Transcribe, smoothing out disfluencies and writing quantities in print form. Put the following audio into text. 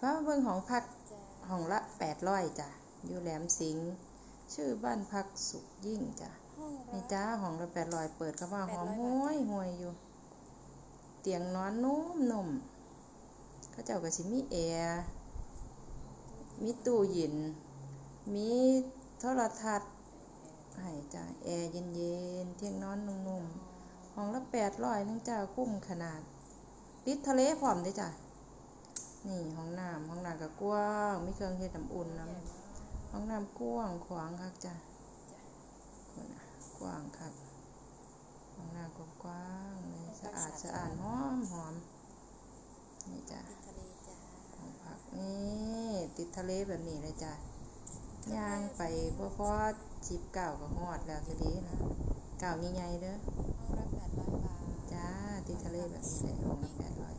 พาเบิ่งของพักห้องละ800จ้ะอยู่แหลมสิงห์ชื่อบ้านพักสุขยิ่งจ้ะนี่จ้าห้องละ800เปิดเข้ามาหอมห้วยห้วยอยู่เตียงนอนนุ่มๆเขาเจ้าก็สิมีแอร์มีตู้เย็นมีโทรทัศน์ให้จ้ะแอร์เย็นๆเตียงนอนนุ่มๆห้องละ800นึงจ้าคุ้มขนาดติดทะเลพร้อมเด้จ้ะนี่ห้องน้ำก็กว้างมีเครื่องเฮ็ดน้ำอุ่นนำห้องน้ำกว้างขวางคักจ้ะกว้างคักห้องน้ำก็กว้างเลยสะอาดหอมนี่จ้ะห้องพักนี่ติดทะเลแบบนี้เลยจ้ะย่างไปพอ19ก็ฮอดแล้วทีนี้นะก้าวใหญ่ๆเด้อ ห้องละ800 บาทจ้าติดทะเลแบบนี้เลยห้องละ800